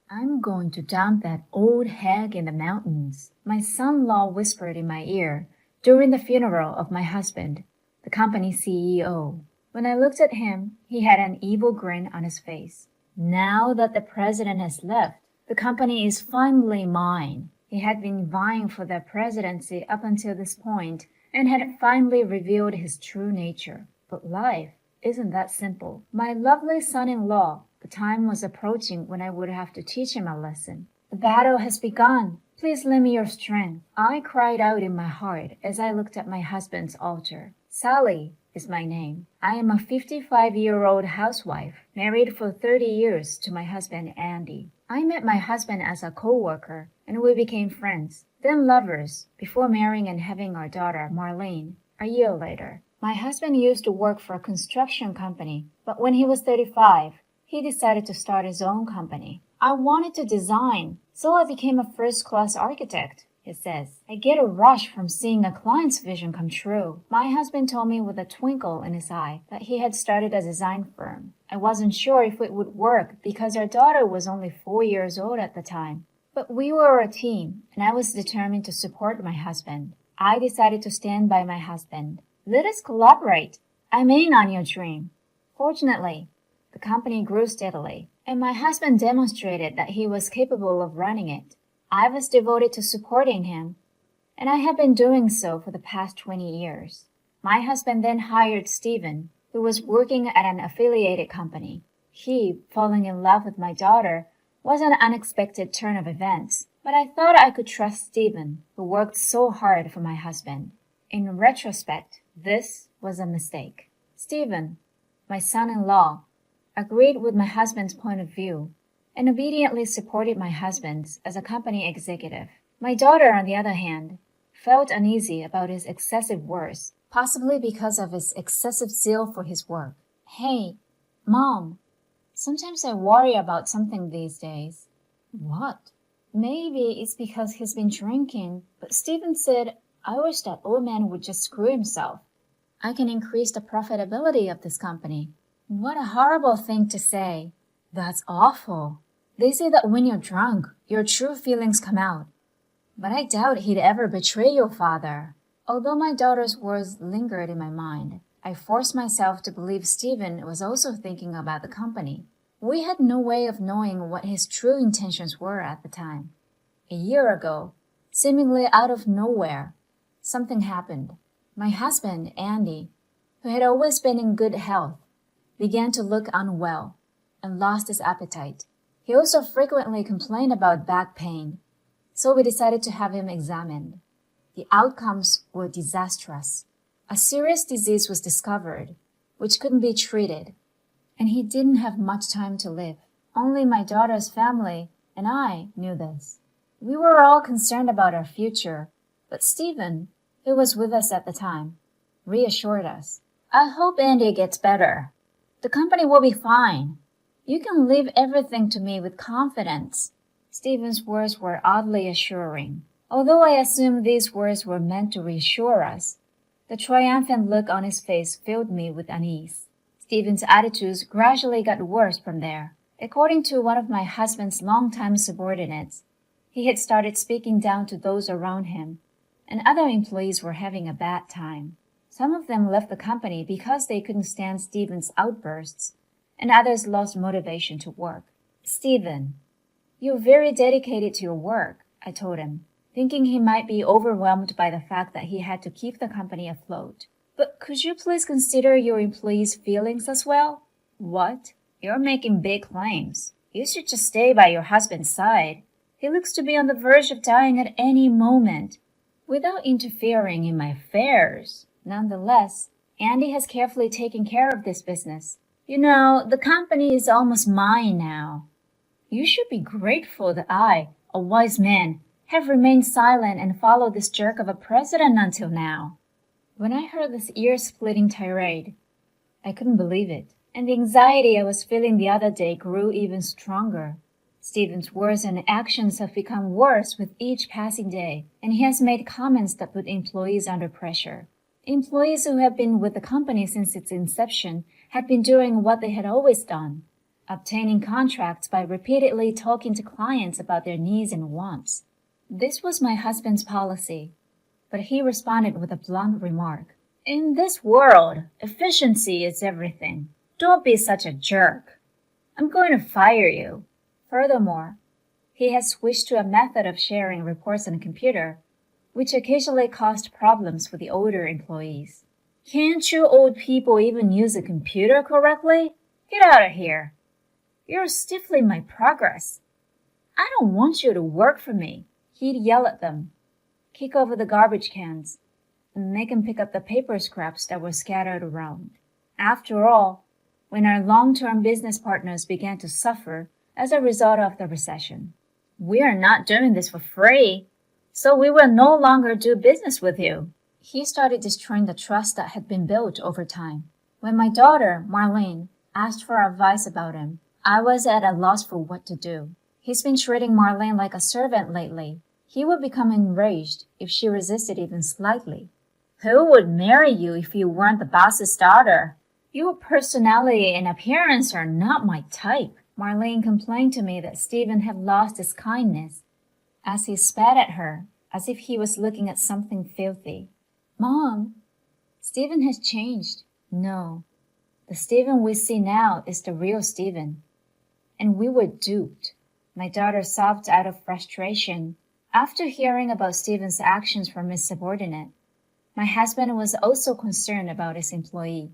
I'm going to dump that old hag in the mountains, my son-in-law whispered in my ear during the funeral of my husband, the company CEO. When I looked at him, he had an evil grin on his face. Now that the president has left, the company is finally mine. He had been vying for the presidency up until this point and had finally revealed his true nature. But life isn't that simple. My lovely son-in-law, the time was approaching when I would have to teach him a lesson. The battle has begun. Please lend me your strength. I cried out in my heart as I looked at my husband's altar. Sally is my name. I am a 55-year-old housewife, married for 30 years to my husband Andy. I met my husband as a co-worker, and we became friends, then lovers, before marrying and having our daughter, Marlene, a year later. My husband used to work for a construction company, but when he was 35, he decided to start his own company. I wanted to design, so I became a first-class architect, he says. I get a rush from seeing a client's vision come true. My husband told me with a twinkle in his eye that he had started a design firm. I wasn't sure if it would work because our daughter was only 4 years old at the time. But we were a team, and I was determined to support my husband. I decided to stand by my husband. Let us collaborate. I'm in on your dream. Fortunately, the company grew steadily, and my husband demonstrated that he was capable of running it. I was devoted to supporting him, and I have been doing so for the past 20 years. My husband then hired Stephen, who was working at an affiliated company. He, falling in love with my daughter, was an unexpected turn of events, but I thought I could trust Stephen, who worked so hard for my husband. In retrospect, this was a mistake. Stephen, my son-in-law, agreed with my husband's point of view and obediently supported my husband's as a company executive. My daughter, on the other hand, felt uneasy about his excessive words, possibly because of his excessive zeal for his work. Hey, Mom, sometimes I worry about something these days. What? Maybe it's because he's been drinking, but Stephen said, I wish that old man would just screw himself. I can increase the profitability of this company. What a horrible thing to say. That's awful. They say that when you're drunk, your true feelings come out. But I doubt he'd ever betray your father. Although my daughter's words lingered in my mind, I forced myself to believe Stephen was also thinking about the company. We had no way of knowing what his true intentions were at the time. A year ago, seemingly out of nowhere, something happened. My husband, Andy, who had always been in good health, began to look unwell and lost his appetite. He also frequently complained about back pain, so we decided to have him examined. The outcomes were disastrous. A serious disease was discovered, which couldn't be treated, and he didn't have much time to live. Only my daughter's family and I knew this. We were all concerned about our future, but Stephen, who was with us at the time, reassured us. I hope Andy gets better. The company will be fine. You can leave everything to me with confidence. Stephen's words were oddly assuring. Although I assumed these words were meant to reassure us, the triumphant look on his face filled me with unease. Stephen's attitudes gradually got worse from there. According to one of my husband's longtime subordinates, he had started speaking down to those around him, and other employees were having a bad time. Some of them left the company because they couldn't stand Stephen's outbursts, and others lost motivation to work. Stephen, you're very dedicated to your work, I told him, thinking he might be overwhelmed by the fact that he had to keep the company afloat. But could you please consider your employees' feelings as well? What? You're making big claims. You should just stay by your husband's side. He looks to be on the verge of dying at any moment, without interfering in my affairs. Nonetheless, Andy has carefully taken care of this business. You know, the company is almost mine now. You should be grateful that I, a wise man, have remained silent and followed this jerk of a president until now. When I heard this ear-splitting tirade, I couldn't believe it, and the anxiety I was feeling the other day grew even stronger. Stephen's words and actions have become worse with each passing day, and he has made comments that put employees under pressure. Employees who have been with the company since its inception had been doing what they had always done, obtaining contracts by repeatedly talking to clients about their needs and wants. This was my husband's policy, but he responded with a blunt remark. In this world, efficiency is everything. Don't be such a jerk. I'm going to fire you. Furthermore, he had switched to a method of sharing reports on a computer, which occasionally caused problems for the older employees. Can't you old people even use a computer correctly? Get out of here. You're stifling my progress. I don't want you to work for me. He'd yell at them, kick over the garbage cans, and make them pick up the paper scraps that were scattered around. After all, when our long-term business partners began to suffer as a result of the recession, we are not doing this for free, so we will no longer do business with you. He started destroying the trust that had been built over time. When my daughter, Marlene, asked for advice about him, I was at a loss for what to do. He's been treating Marlene like a servant lately. He would become enraged if she resisted even slightly. Who would marry you if you weren't the boss's daughter? Your personality and appearance are not my type. Marlene complained to me that Stephen had lost his kindness as he spat at her as if he was looking at something filthy. Mom, Stephen has changed. No, the Stephen we see now is the real Stephen. And we were duped. My daughter sobbed out of frustration. After hearing about Stephen's actions from his subordinate, my husband was also concerned about his employee.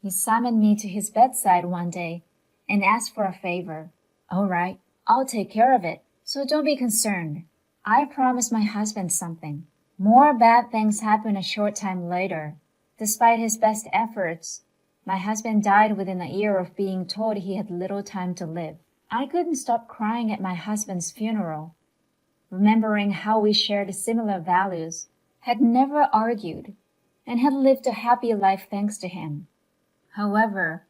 He summoned me to his bedside one day and asked for a favor. All right, I'll take care of it, so don't be concerned. I promised my husband something. More bad things happened a short time later. Despite his best efforts, my husband died within a year of being told he had little time to live. I couldn't stop crying at my husband's funeral, remembering how we shared similar values, had never argued, and had lived a happy life thanks to him. However,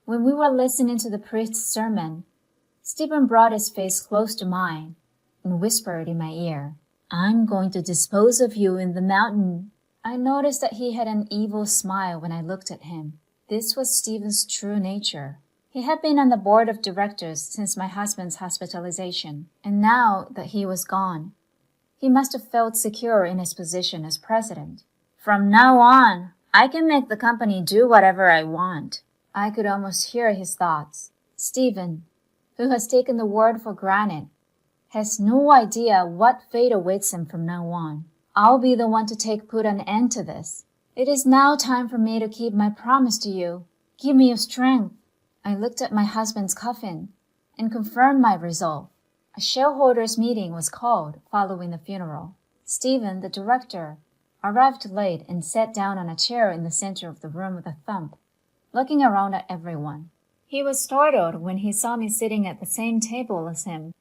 when we were listening to the priest's sermon, Stephen brought his face close to mine and whispered in my ear, I'm going to dispose of you in the mountain. I noticed that he had an evil smile when I looked at him. This was Stephen's true nature. He had been on the board of directors since my husband's hospitalization, and now that he was gone, he must have felt secure in his position as president. From now on, I can make the company do whatever I want. I could almost hear his thoughts. Stephen, who has taken the word for granted, has no idea what fate awaits him from now on. I'll be the one to put an end to this. It is now time for me to keep my promise to you. Give me your strength. I looked at my husband's coffin and confirmed my resolve. A shareholders' meeting was called following the funeral. Stephen, the director, arrived late and sat down on a chair in the center of the room with a thump, looking around at everyone. He was startled when he saw me sitting at the same table as him,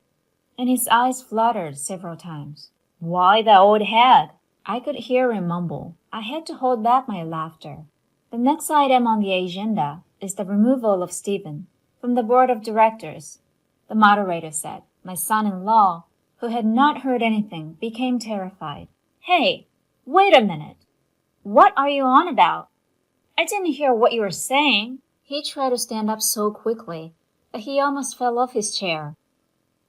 and his eyes fluttered several times. Why the old hag? I could hear him mumble. I had to hold back my laughter. The next item on the agenda is the removal of Stephen from the board of directors, the moderator said. My son-in-law, who had not heard anything, became terrified. Hey, wait a minute. What are you on about? I didn't hear what you were saying. He tried to stand up so quickly that he almost fell off his chair,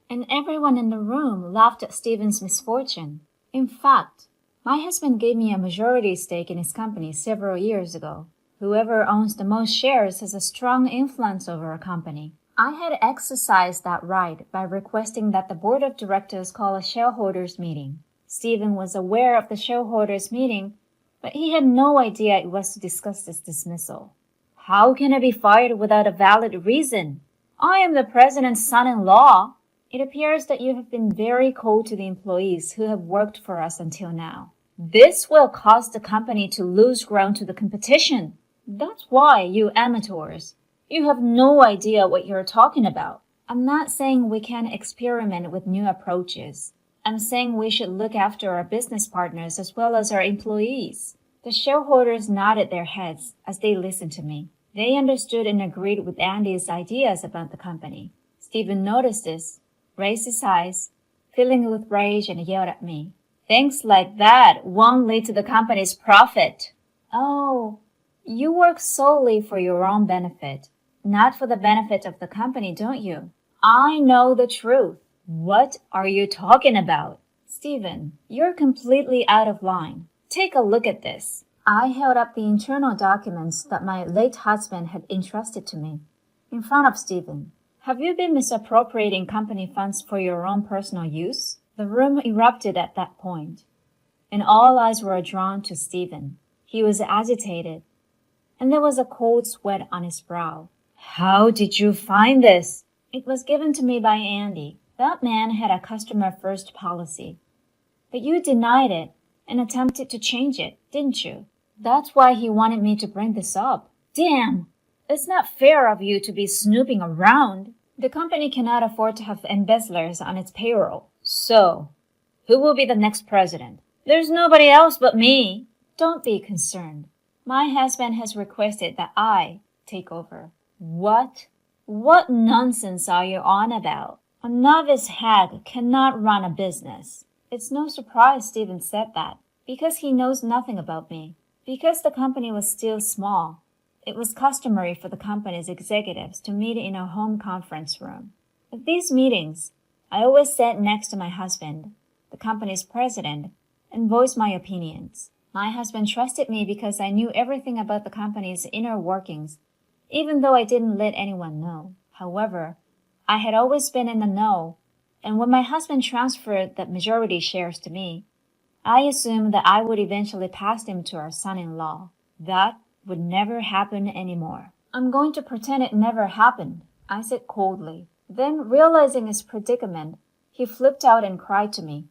and everyone in the room laughed at Stephen's misfortune. In fact, my husband gave me a majority stake in his company several years ago. Whoever owns the most shares has a strong influence over a company. I had exercised that right by requesting that the board of directors call a shareholders meeting. Stephen was aware of the shareholders meeting, but he had no idea it was to discuss this dismissal. How can I be fired without a valid reason? I am the president's son-in-law. It appears that you have been very cold to the employees who have worked for us until now. This will cause the company to lose ground to the competition. That's why, you amateurs, you have no idea what you're talking about. I'm not saying we can't experiment with new approaches. I'm saying we should look after our business partners as well as our employees. The shareholders nodded their heads as they listened to me. They understood and agreed with Andy's ideas about the company. Stephen noticed this, raised his eyes, filling with rage, and yelled at me. Things like that won't lead to the company's profit. Oh, you work solely for your own benefit. Not for the benefit of the company, don't you? I know the truth. What are you talking about? Stephen, you're completely out of line. Take a look at this. I held up the internal documents that my late husband had entrusted to me in front of Stephen. Have you been misappropriating company funds for your own personal use? The room erupted at that point, and all eyes were drawn to Stephen. He was agitated, and there was a cold sweat on his brow. How did you find this? It was given to me by Andy. That man had a customer-first policy. But you denied it and attempted to change it, didn't you? That's why he wanted me to bring this up. Damn! It's not fair of you to be snooping around. The company cannot afford to have embezzlers on its payroll. So, who will be the next president? There's nobody else but me. Don't be concerned. My husband has requested that I take over. What? What nonsense are you on about? A novice hag cannot run a business. It's no surprise Stephen said that, because he knows nothing about me. Because the company was still small, it was customary for the company's executives to meet in a home conference room. At these meetings, I always sat next to my husband, the company's president, and voiced my opinions. My husband trusted me because I knew everything about the company's inner workings, even though I didn't let anyone know. However, I had always been in the know, and when my husband transferred the majority shares to me, I assumed that I would eventually pass them to our son-in-law. That would never happen anymore. I'm going to pretend it never happened, I said coldly. Then, realizing his predicament, he flipped out and cried to me,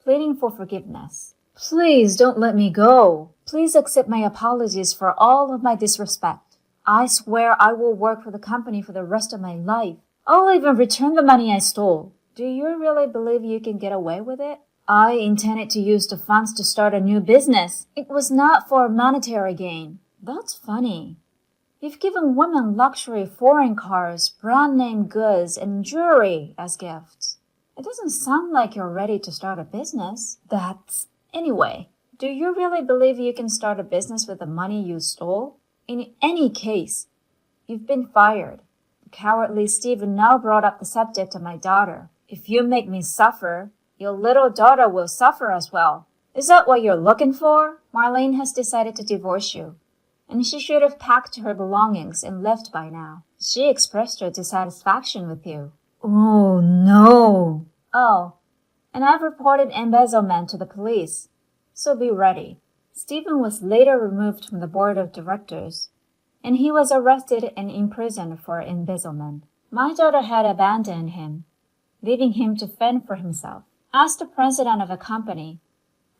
pleading for forgiveness. Please don't let me go. Please accept my apologies for all of my disrespect. I swear I will work for the company for the rest of my life. I'll even return the money I stole. Do you really believe you can get away with it? I intended to use the funds to start a new business. It was not for monetary gain. That's funny. You've given women luxury foreign cars, brand-name goods, and jewelry as gifts. It doesn't sound like you're ready to start a business. Anyway, do you really believe you can start a business with the money you stole? In any case, you've been fired. The cowardly Stephen now brought up the subject of my daughter. If you make me suffer, your little daughter will suffer as well. Is that what you're looking for? Marlene has decided to divorce you, and she should have packed her belongings and left by now. She expressed her dissatisfaction with you. Oh, no. Oh, and I've reported embezzlement to the police, so be ready. Stephen was later removed from the board of directors, and he was arrested and imprisoned for embezzlement. My daughter had abandoned him, leaving him to fend for himself. As the president of a company,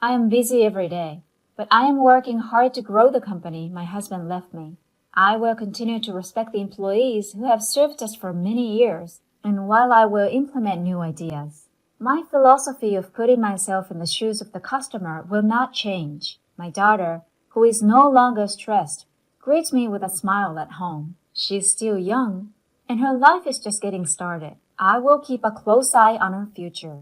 I am busy every day, but I am working hard to grow the company my husband left me. I will continue to respect the employees who have served us for many years, and while I will implement new ideas, my philosophy of putting myself in the shoes of the customer will not change. My daughter, who is no longer stressed, greets me with a smile at home. She's still young, and her life is just getting started. I will keep a close eye on her future.